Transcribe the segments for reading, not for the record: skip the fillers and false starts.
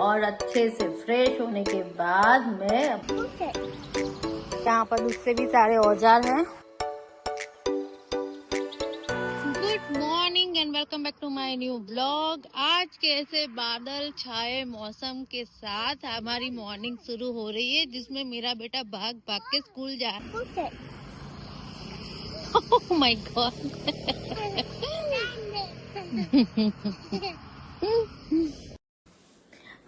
और अच्छे से फ्रेश होने के बाद मैं यहाँ पर उससे भी सारे औजार हैं। Good morning and welcome back to my new blog. आज कैसे बादल छाए मौसम के साथ हमारी मॉर्निंग शुरू हो रही है, जिसमें मेरा बेटा भाग भाग के स्कूल जा रहा है। Oh my God.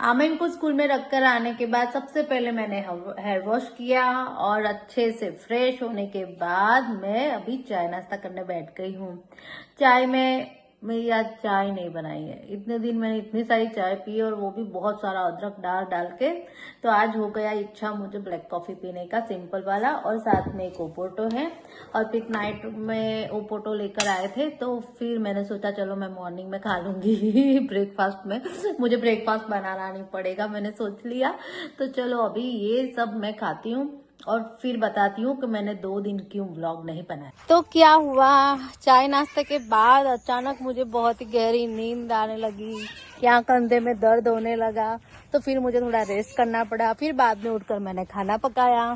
आमिन को स्कूल में रखकर आने के बाद सबसे पहले मैंने हेयर वॉश किया और अच्छे से फ्रेश होने के बाद मैं अभी चाय नाश्ता करने बैठ गई हूँ। चाय में मेरी आज चाय नहीं बनाई है। इतने दिन मैंने इतनी सारी चाय पी और वो भी बहुत सारा अदरक डाल के, तो आज हो गया इच्छा मुझे ब्लैक कॉफी पीने का, सिंपल वाला। और साथ में एक ओपोटो है और पिक नाइट में ओपोटो लेकर आए थे, तो फिर मैंने सोचा चलो मैं मॉर्निंग में खा लूंगी ब्रेकफास्ट में। मुझे ब्रेकफास्ट बनाना नहीं पड़ेगा, मैंने सोच लिया। तो चलो अभी ये सब मैं खाती हूँ और फिर बताती हूँ कि मैंने 2 दिन क्यों व्लॉग नहीं बनाया। तो क्या हुआ, चाय नाश्ते के बाद अचानक मुझे बहुत ही गहरी नींद आने लगी, यहाँ कंधे में दर्द होने लगा, तो फिर मुझे थोड़ा रेस्ट करना पड़ा। फिर बाद में उठकर मैंने खाना पकाया,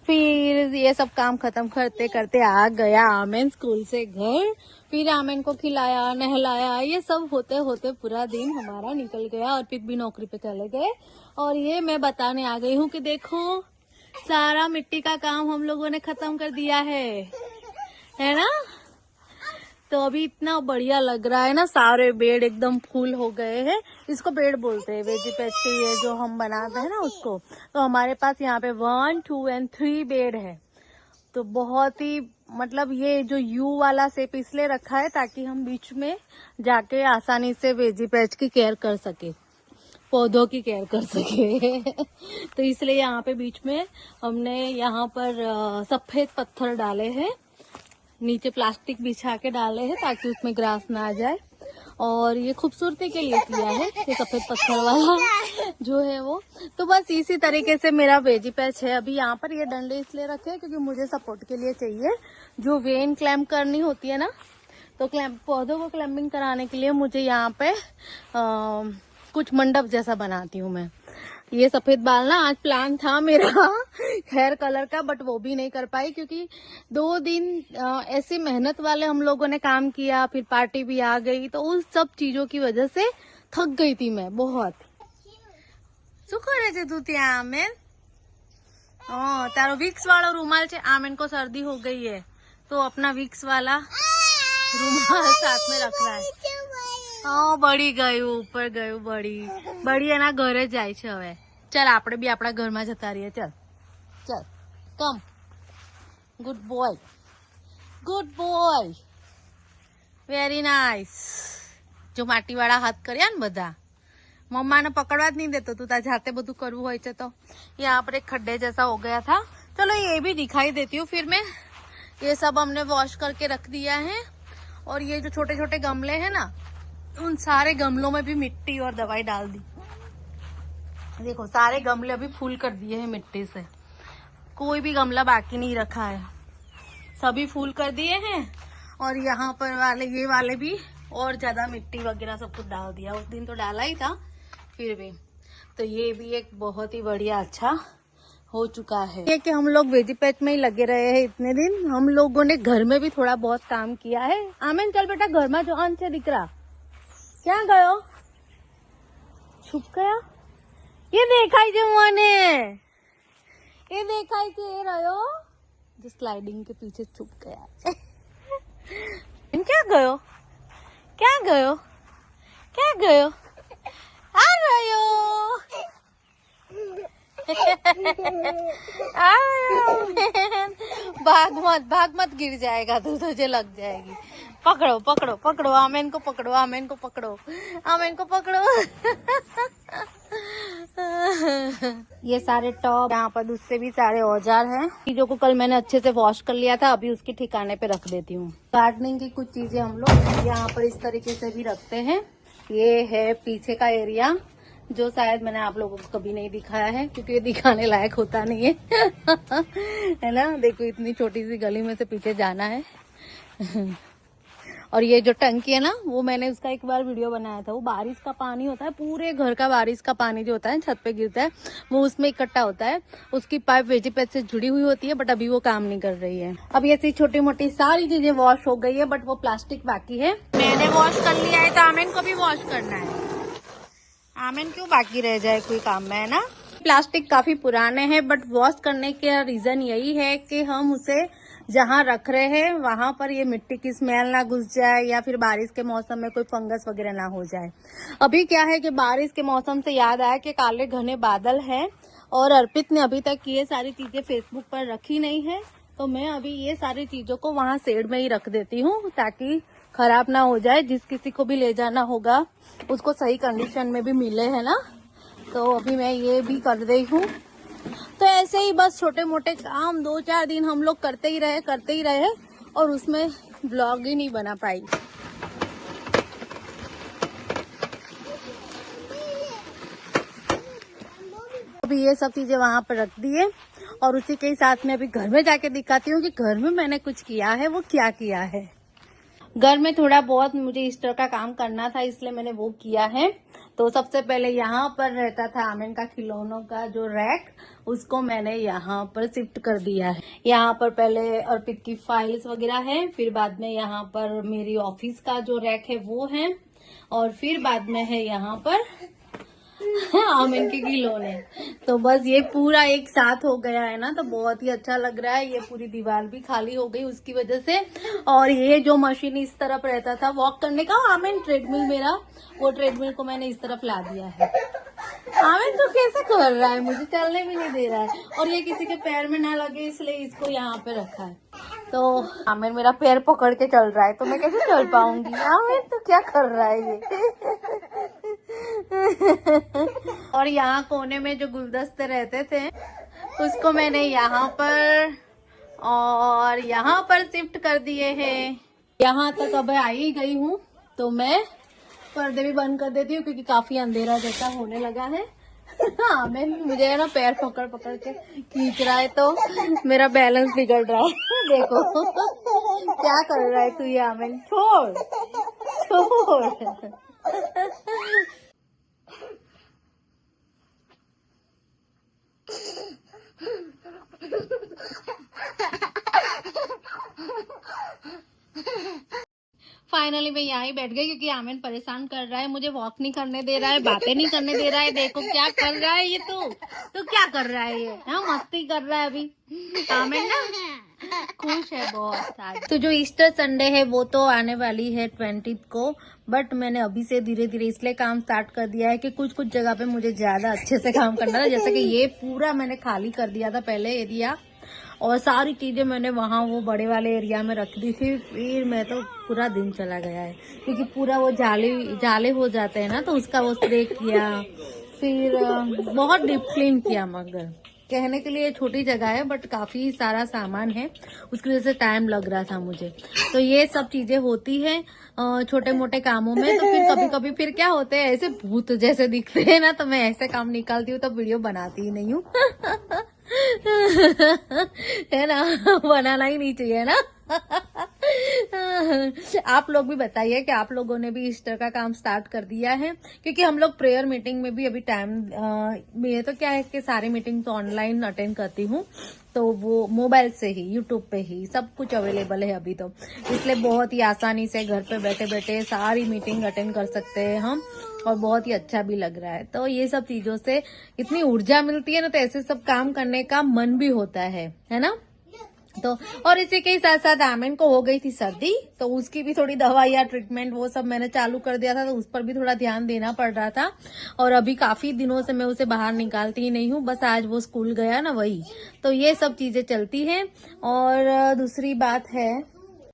फिर ये सब काम खत्म करते करते आ गया आमिन स्कूल से घर। फिर आमिन को खिलाया नहलाया, ये सब होते होते पूरा दिन हमारा निकल गया और पिक भी नौकरी पे चले गए। और ये मैं बताने आ गई हूँ कि देखो सारा मिट्टी का काम हम लोगों ने खत्म कर दिया है ना। तो अभी इतना बढ़िया लग रहा है ना, सारे बेड एकदम फुल हो गए हैं। इसको बेड बोलते हैं, वेजी पैच के ये जो हम बनाते हैं ना उसको। तो हमारे पास यहाँ पे 1, 2 और 3 बेड है। तो बहुत ही मतलब ये जो यू वाला शेप इसलिए रखा है ताकि हम बीच में जाके आसानी से वेजी पैच की केयर कर सके, पौधों की केयर कर सके। तो इसलिए यहाँ पे बीच में हमने यहाँ पर सफेद पत्थर डाले हैं, नीचे प्लास्टिक बिछा के डाले हैं ताकि उसमें ग्रास ना आ जाए। और ये खूबसूरती के लिए किया है, ये सफेद पत्थर वाला जो है वो। तो बस इसी तरीके से मेरा वेजी पैच है। अभी यहाँ पर ये डंडे इसलिए रखे हैं क्योंकि मुझे सपोर्ट के लिए चाहिए। जो वेन क्लैम्प करनी होती है ना, तो पौधों को क्लैम्पिंग कराने के लिए मुझे यहाँ पे कुछ मंडप जैसा बनाती हूँ मैं। ये सफेद बाल ना आज प्लान था मेरा हेयर कलर का, बट वो भी नहीं कर पाई क्योंकि 2 दिन ऐसी मेहनत वाले हम लोगों ने काम किया, फिर पार्टी भी आ गई, तो उन सब चीजों की वजह से थक गई थी मैं बहुत। શું કરે છે તું ત્યાં આમેન? तारो विक्स वाला रूमाल છે। आमेन को सर्दी हो गई है तो अपना विक्स वाला रूमाल साथ में रख रहा है। બળી ગયું, ઉપર ગયું, બળી એના ઘરે જાય છે હવે। ચાલ આપણે બી આપણા ઘરમાં જતા રહીએ। ચાલ ચાલ come, good boy, good boy, very nice. જો માટી વાળા હાથ કર્યા ને બધા, मम्मा ने पकड़वा नहीं देते, तू तार जाते बधु करवू होय छे। तो यहाँ पर एक खड्डे जैसा हो गया था, चलो ये भी दिखाई देती हूँ। फिर मैं ये सब हमने वॉश करके रख दिया है। और ये जो छोटे छोटे गमले हैं ना, उन सारे गमलों में भी मिट्टी और दवाई डाल दी। देखो सारे गमले अभी फुल कर दिए हैं मिट्टी से, कोई भी गमला बाकी नहीं रखा है, सभी फुल कर दिए हैं। और यहाँ पर वाले ये वाले भी और ज्यादा मिट्टी वगैरह सब कुछ डाल दिया। उस दिन तो डाला ही था, फिर भी। तो ये भी एक बहुत ही बढ़िया अच्छा हो चुका है। ये कि हम लोग वेजी पैच में ही लगे रहे हैं इतने दिन। हम लोगों ने घर में भी थोड़ा बहुत काम किया है। आमिन चल बेटा घर में जो अंत है दिख रहा, क्या गयो, छुप गया। ये देखाई जो मैंने, ये देखाई के रहो जो स्लाइडिंग के पीछे छुप गया। क्या गयो, क्या गयो, क्या गयो, आ रहो भाग मत गिर जाएगा तो तुझे लग जाएगी। पकड़ो पकड़ो पकड़ो, आमेन को पकड़ो, आमेन को पकड़ो, आमेन को पकड़ो। ये सारे टॉप, यहाँ पर उससे भी सारे औजार हैं। चीजों को कल मैंने अच्छे से वॉश कर लिया था, अभी उसके ठिकाने पे रख देती हूँ। गार्डनिंग की कुछ चीजें हम लोग यहाँ पर इस तरीके से भी रखते हैं। ये है पीछे का एरिया, जो शायद मैंने आप लोगों को कभी नहीं दिखाया है क्योंकि ये दिखाने लायक होता नहीं है। है ना, देखो इतनी छोटी सी गली में से पीछे जाना है। और ये जो टंकी है ना, वो मैंने उसका एक बार वीडियो बनाया था। वो बारिश का पानी होता है, पूरे घर का बारिश का पानी जो होता है छत पे गिरता है, वो उसमें इकट्ठा होता है। उसकी पाइप वेजीपेट से जुड़ी हुई होती है, बट अभी वो काम नहीं कर रही है। अब ऐसी छोटी मोटी सारी चीजें वॉश हो गई है, बट वो प्लास्टिक बाकी है। मैंने वॉश कर लिया है, तो आमिन को भी वॉश करना है। आमिन क्यों बाकी रह जाए कोई काम में, है ना। प्लास्टिक काफी पुराने हैं, बट वॉश करने का रीजन यही है कि हम उसे जहाँ रख रहे हैं वहां पर ये मिट्टी की स्मेल ना घुस जाए, या फिर बारिश के मौसम में कोई फंगस वगैरह ना हो जाए। अभी क्या है कि बारिश के मौसम से याद आया कि काले घने बादल हैं, और अर्पित ने अभी तक ये सारी चीजें फेसबुक पर रखी नहीं है, तो मैं अभी ये सारी चीजों को वहां शेड में ही रख देती हूँ, ताकि खराब ना हो जाए। जिस किसी को भी ले जाना होगा उसको सही कंडीशन में भी मिले, है ना। तो अभी मैं ये भी कर रही हूँ। तो ऐसे ही बस छोटे मोटे काम 2-4 दिन हम लोग करते ही रहे, और उसमें ब्लॉग ही नहीं बना पाई। अभी ये सब चीजें वहां पर रख दी है, और उसी के साथ में अभी घर में जाके दिखाती हूँ कि घर में मैंने कुछ किया है, वो क्या किया है। घर में थोड़ा बहुत मुझे ईस्टर का काम करना था, इसलिए मैंने वो किया है। तो सबसे पहले यहाँ पर रहता था आमिन का खिलौनों का जो रैक, उसको मैंने यहाँ पर शिफ्ट कर दिया है। यहाँ पर पहले अर्पित की फाइल्स वगैरह है, फिर बाद में यहाँ पर मेरी ऑफिस का जो रैक है वो है, और फिर बाद में है यहाँ पर आमिन के खिलौने। तो बस ये पूरा एक साथ हो गया है ना, तो बहुत ही अच्छा लग रहा है। ये पूरी दीवार भी खाली हो गई उसकी वजह से। और ये जो मशीन इस तरफ रहता था वॉक करने का, आमिन ट्रेडमिल मेरा, वो ट्रेडमिल को मैंने इस तरफ ला दिया है। आमिन तो कैसे कर रहा है, मुझे चलने भी नहीं दे रहा है, और ये किसी के पैर में ना लगे इसलिए इसको यहाँ पे रखा है। तो आमिन मेरा पैर पकड़ के चल रहा है, तो मैं कैसे चल पाऊंगी। आमिन तो क्या कर रहा है ये। और यहाँ कोने में जो गुलदस्ते रहते थे उसको मैंने यहाँ पर और यहाँ पर शिफ्ट कर दिए हैं। यहाँ तक अब आ ही गई हूँ, तो मैं पर्दे भी बंद कर देती हूँ, क्योंकि काफी अंधेरा जैसा होने लगा है। हाँ, मुझे है ना पैर पकड़ पकड़ के खींच रहा है, तो मेरा बैलेंस बिगड़ रहा है। देखो क्या कर रहा है तू, ये आमिन छोड़ छोड़। फाइनली मैं यहाँ ही बैठ गई, क्योंकि आमिन परेशान कर रहा है, मुझे वॉक नहीं करने दे रहा है, बातें नहीं करने दे रहा है। देखो क्या कर रहा है ये, तो क्या कर रहा है ये, हाँ मस्ती कर रहा है अभी। आमिन ना खुश है बहुत आज। तो जो ईस्टर संडे है वो तो आने वाली है 20 को, बट मैंने अभी से धीरे धीरे इसलिए काम स्टार्ट कर दिया है कि कुछ जगह पे मुझे ज्यादा अच्छे से काम करना था। जैसे कि ये पूरा मैंने खाली कर दिया था पहले एरिया, और सारी चीजें मैंने वहाँ वो बड़े वाले एरिया में रख दी थी। फिर मैं तो पूरा दिन चला गया है, क्योंकि पूरा वो जाले हो जाते हैं ना, तो उसका वो स्प्रे किया, फिर बहुत डीप क्लीन किया। मगर कहने के लिए छोटी जगह है, बट काफी सारा सामान है, उसकी वजह से टाइम लग रहा था मुझे। तो ये सब चीजें होती है छोटे मोटे कामों में। तो फिर कभी कभी फिर क्या होते हैं, ऐसे भूत जैसे दिखते हैं ना, तो मैं ऐसे काम निकालती हूँ, तो वीडियो बनाती ही नहीं हूँ। है ना, बनाना ही नहीं चाहिए ना। आप लोग भी बताइए कि आप लोगों ने भी ईस्टर का काम स्टार्ट कर दिया है, क्योंकि हम लोग प्रेयर मीटिंग में भी अभी टाइम ये तो क्या है कि सारी मीटिंग तो ऑनलाइन अटेंड करती हूँ, तो वो मोबाइल से ही यूट्यूब पे ही सब कुछ अवेलेबल है अभी, तो इसलिए बहुत ही आसानी से घर पे बैठे बैठे सारी मीटिंग अटेंड कर सकते हैं हम, और बहुत ही अच्छा भी लग रहा है। तो ये सब चीजों से इतनी ऊर्जा मिलती है ना, तो ऐसे सब काम करने का मन भी होता है ना। तो और इसी के साथ साथ आमिन को हो गई थी सर्दी, तो उसकी भी थोड़ी दवा या ट्रीटमेंट वो सब मैंने चालू कर दिया था, तो उस पर भी थोड़ा ध्यान देना पड़ रहा था। और अभी काफी दिनों से मैं उसे बाहर निकालती ही नहीं हूँ, बस आज वो स्कूल गया ना वही, तो ये सब चीजें चलती हैं। और दूसरी बात है,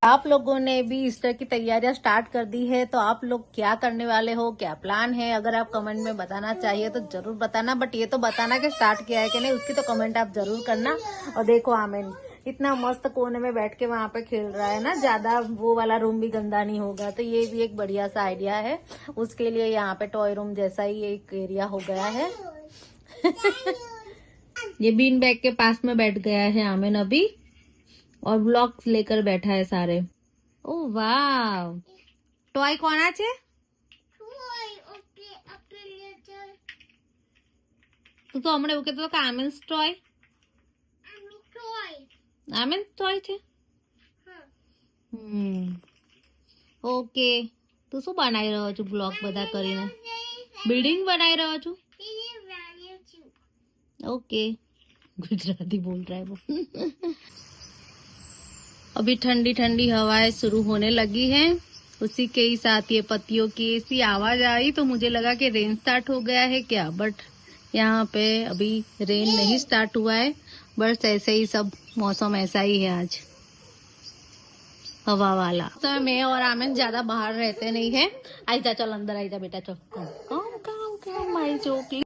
आप लोगों ने भी ईस्टर की तैयारियां स्टार्ट कर दी है, तो आप लोग क्या करने वाले हो, क्या प्लान है? अगर आप कमेंट में बताना चाहिए तो जरूर बताना, बट ये तो बताना कि स्टार्ट किया है कि नहीं, उसकी तो कमेंट आप जरूर करना। और देखो आमिन इतना मस्त कोने में बैठ के वहां पे खेल रहा है ना, ज्यादा वो वाला रूम भी गंदा नहीं होगा, तो ये भी एक बढ़िया सा आइडिया है उसके लिए। यहाँ पे टॉय रूम जैसा ही एक एरिया हो गया है। ये बीन बैग के पास में बैठ गया है आमिन अभी, और ब्लॉक्स लेकर बैठा है सारे। ओह वाह, टॉय कोना छे? તું તો હમણાં એવું કહેતો હતો કે આમેન્સ ટોય છે. ઓકે, તું શું બનાવી રહ્યો છું બ્લોગ બધા કરીને? બિલ્ડિંગ बनाई रहा છું. ओके, गुजराती बोल रहा है वो. अभी ठंडी ठंडी हवाएं शुरू होने लगी हैं. उसी के ही साथ ये पत्तियों की ऐसी आवाज आई तो मुझे लगा कि रेन स्टार्ट हो गया है क्या, बट यहाँ पे अभी रेन नहीं स्टार्ट हुआ है. बस ऐसे ही सब मौसम ऐसा ही है आज, हवा वाला. तो मैं और आमिर ज्यादा बाहर रहते नहीं है. आइजा, चल अंदर आइजा बेटा, चल. काम माई चोकली.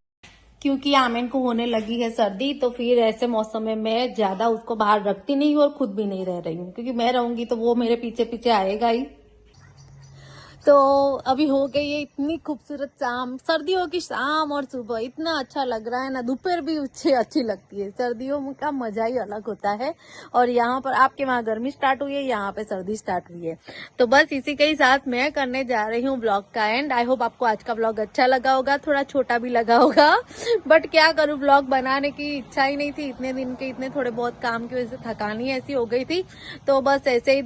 क्योंकि आमिर को होने लगी है सर्दी, तो फिर ऐसे मौसम में मैं ज्यादा उसको बाहर रखती नहीं हूँ और खुद भी नहीं रह रही हूँ, क्योंकि मैं रहूंगी तो वो मेरे पीछे पीछे आएगा ही. तो अभी हो गई है इतनी खूबसूरत शाम, सर्दियों की शाम, और सुबह इतना अच्छा लग रहा है ना. दोपहर भी अच्छी लगती है. सर्दियों का मजा ही अलग होता है. और यहाँ पर आपके वहाँ गर्मी स्टार्ट हुई है, यहाँ पे सर्दी स्टार्ट हुई है. तो बस इसी के ही साथ मैं करने जा रही हूँ ब्लॉग का एंड. आई होप आपको आज का ब्लॉग अच्छा लगा होगा. थोड़ा छोटा भी लगा होगा, बट क्या करूँ, ब्लॉग बनाने की इच्छा ही नहीं थी. इतने दिन के इतने थोड़े बहुत काम की वजह से थकानी ऐसी हो गई थी. तो बस ऐसे ही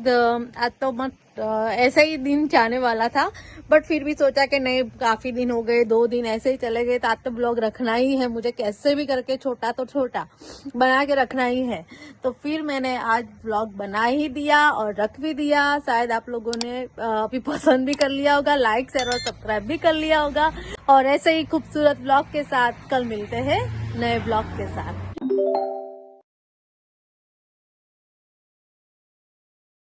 आज तो ऐसा ही दिन जाने वाला था, बट फिर भी सोचा कि नहीं, काफी दिन हो गए, 2 दिन ऐसे ही चले गए, तो आज तो ब्लॉग रखना ही है मुझे, कैसे भी करके छोटा तो छोटा बना के रखना ही है. तो फिर मैंने आज ब्लॉग बना ही दिया और रख भी दिया. शायद आप लोगों ने अभी पसंद भी कर लिया होगा, लाइक शेयर और सब्सक्राइब भी कर लिया होगा. और ऐसे ही खूबसूरत ब्लॉग के साथ कल मिलते हैं नए ब्लॉग के साथ.